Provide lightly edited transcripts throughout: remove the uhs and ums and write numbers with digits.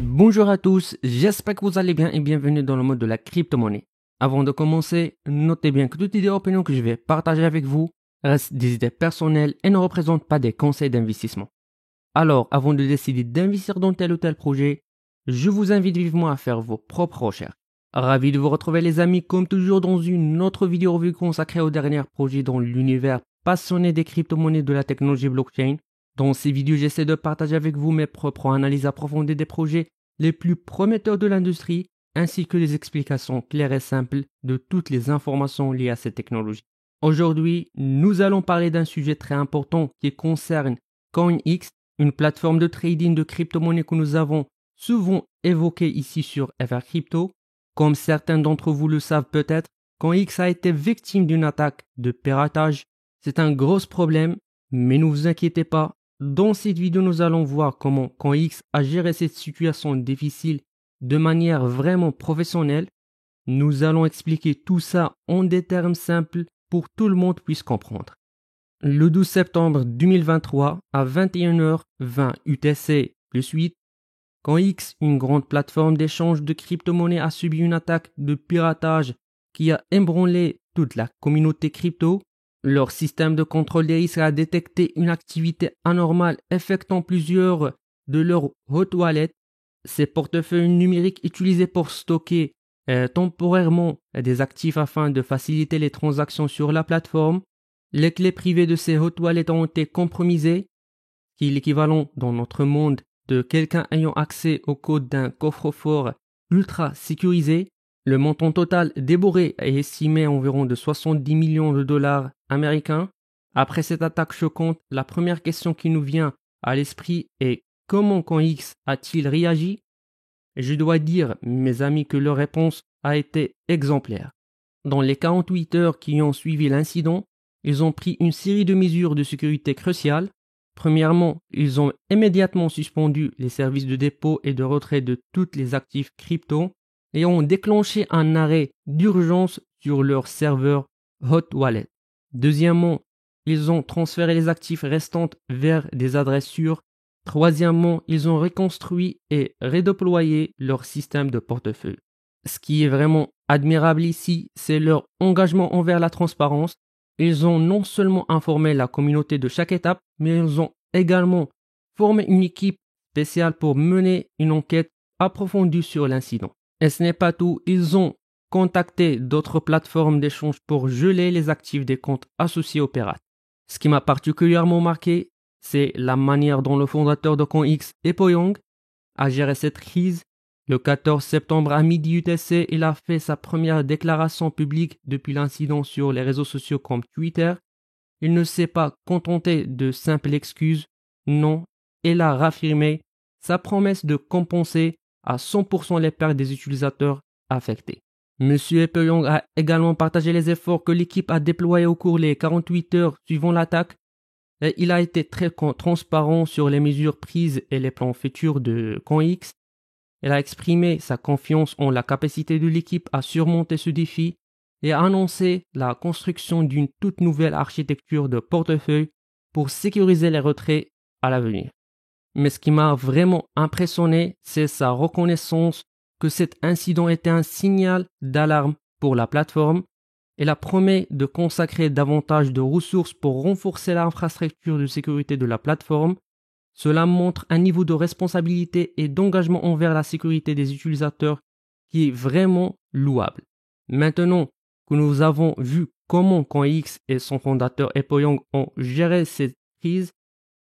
Bonjour à tous, j'espère que vous allez bien et bienvenue dans le monde de la crypto-monnaie. Avant de commencer, notez bien que toute idée ou opinion que je vais partager avec vous reste des idées personnelles et ne représente pas des conseils d'investissement. Alors, avant de décider d'investir dans tel ou tel projet, je vous invite vivement à faire vos propres recherches. Ravi de vous retrouver les amis, comme toujours dans une autre vidéo revue consacrée au dernier projet dans l'univers passionné des crypto-monnaies de la technologie blockchain. Dans ces vidéos, j'essaie de partager avec vous mes propres analyses approfondies des projets les plus prometteurs de l'industrie, ainsi que les explications claires et simples de toutes les informations liées à cette technologie. Aujourd'hui, nous allons parler d'un sujet très important qui concerne CoinX, une plateforme de trading de crypto-monnaies que nous avons souvent évoquée ici sur FR Crypto. Comme certains d'entre vous le savent peut-être, CoinX a été victime d'une attaque de piratage. C'est un gros problème, mais ne vous inquiétez pas. Dans cette vidéo, nous allons voir comment CoinX a géré cette situation difficile de manière vraiment professionnelle. Nous allons expliquer tout ça en des termes simples pour que tout le monde puisse comprendre. Le 12 septembre 2023, à 21h20 UTC plus 8, CoinX, une grande plateforme d'échange de crypto-monnaies, a subi une attaque de piratage qui a ébranlé toute la communauté crypto. Leur système de contrôle des risques a détecté une activité anormale affectant plusieurs de leurs hot wallets. Ces portefeuilles numériques utilisés pour stocker temporairement des actifs afin de faciliter les transactions sur la plateforme. Les clés privées de ces hot wallets ont été compromisées, qui est l'équivalent dans notre monde de quelqu'un ayant accès au code d'un coffre-fort ultra sécurisé. Le montant total déboré est estimé à environ de 70 millions de dollars américains. Après cette attaque choquante, la première question qui nous vient à l'esprit est comment CoinX a-t-il réagi? Je dois dire, mes amis, que leur réponse a été exemplaire. Dans les 48 heures qui ont suivi l'incident, ils ont pris une série de mesures de sécurité cruciales. Premièrement, ils ont immédiatement suspendu les services de dépôt et de retrait de tous les actifs crypto et ont déclenché un arrêt d'urgence sur leur serveur Hot Wallet. Deuxièmement, ils ont transféré les actifs restants vers des adresses sûres. Troisièmement, ils ont reconstruit et redéployé leur système de portefeuille. Ce qui est vraiment admirable ici, c'est leur engagement envers la transparence. Ils ont non seulement informé la communauté de chaque étape, mais ils ont également formé une équipe spéciale pour mener une enquête approfondie sur l'incident. Et ce n'est pas tout, ils ont contacté d'autres plateformes d'échange pour geler les actifs des comptes associés aux pirates. Ce qui m'a particulièrement marqué, c'est la manière dont le fondateur de CoinX, Epoyong, a géré cette crise. Le 14 septembre à midi UTC, il a fait sa première déclaration publique depuis l'incident sur les réseaux sociaux comme Twitter. Il ne s'est pas contenté de simples excuses, non, il a raffirmé sa promesse de compenser à 100% les pertes des utilisateurs affectés. Monsieur Epoyong a également partagé les efforts que l'équipe a déployés au cours des 48 heures suivant l'attaque. Et il a été très transparent sur les mesures prises et les plans futurs de CoinX. Il a exprimé sa confiance en la capacité de l'équipe à surmonter ce défi et a annoncé la construction d'une toute nouvelle architecture de portefeuille pour sécuriser les retraits à l'avenir. Mais ce qui m'a vraiment impressionné, c'est sa reconnaissance que cet incident était un signal d'alarme pour la plateforme. Il a promis de consacrer davantage de ressources pour renforcer l'infrastructure de sécurité de la plateforme. Cela montre un niveau de responsabilité et d'engagement envers la sécurité des utilisateurs qui est vraiment louable. Maintenant que nous avons vu comment CoinX et son fondateur Epoyong ont géré cette crise,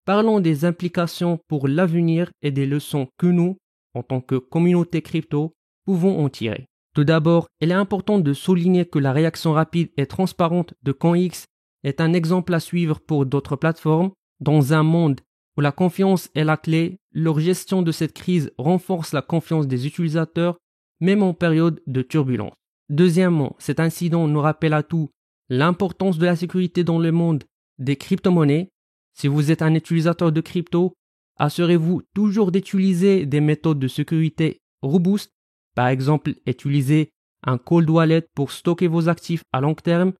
parlons des implications pour l'avenir et des leçons que nous, en tant que communauté crypto, pouvons en tirer. Tout d'abord, il est important de souligner que la réaction rapide et transparente de CoinX est un exemple à suivre pour d'autres plateformes. Dans un monde où la confiance est la clé, leur gestion de cette crise renforce la confiance des utilisateurs, même en période de turbulence. Deuxièmement, cet incident nous rappelle à tous l'importance de la sécurité dans le monde des crypto-monnaies. Si vous êtes un utilisateur de crypto, assurez-vous toujours d'utiliser des méthodes de sécurité robustes. Par exemple, utilisez un cold wallet pour stocker vos actifs à long terme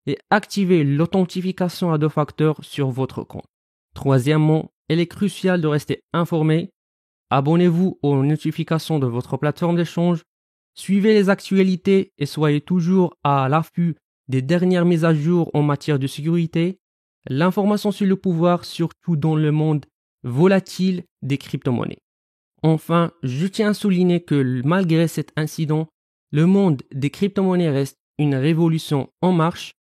et activez l'authentification à 2 facteurs sur votre compte. Troisièmement, il est crucial de rester informé. Abonnez-vous aux notifications de votre plateforme d'échange, suivez les actualités et soyez toujours à l'affût des dernières mises à jour en matière de sécurité. L'information sur le pouvoir, surtout dans le monde volatile des crypto-monnaies. Enfin, je tiens à souligner que malgré cet incident, le monde des crypto-monnaies reste une révolution en marche.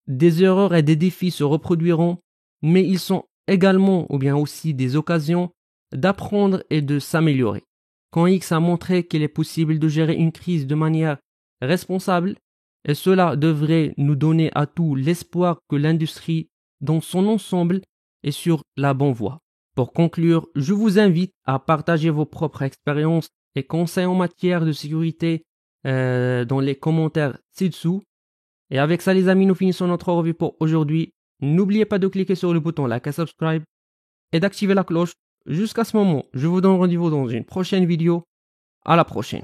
Des erreurs et des défis se reproduiront, mais ils sont également ou bien aussi des occasions d'apprendre et de s'améliorer. CoinX a montré qu'il est possible de gérer une crise de manière responsable et cela devrait nous donner à tous l'espoir que l'industrie dans son ensemble est sur la bonne voie. Pour conclure, je vous invite à partager vos propres expériences et conseils en matière de sécurité dans les commentaires ci-dessous. Et avec ça les amis, nous finissons notre revue pour aujourd'hui. N'oubliez pas de cliquer sur le bouton like et subscribe et d'activer la cloche. Jusqu'à ce moment, je vous donne rendez-vous dans une prochaine vidéo. À la prochaine.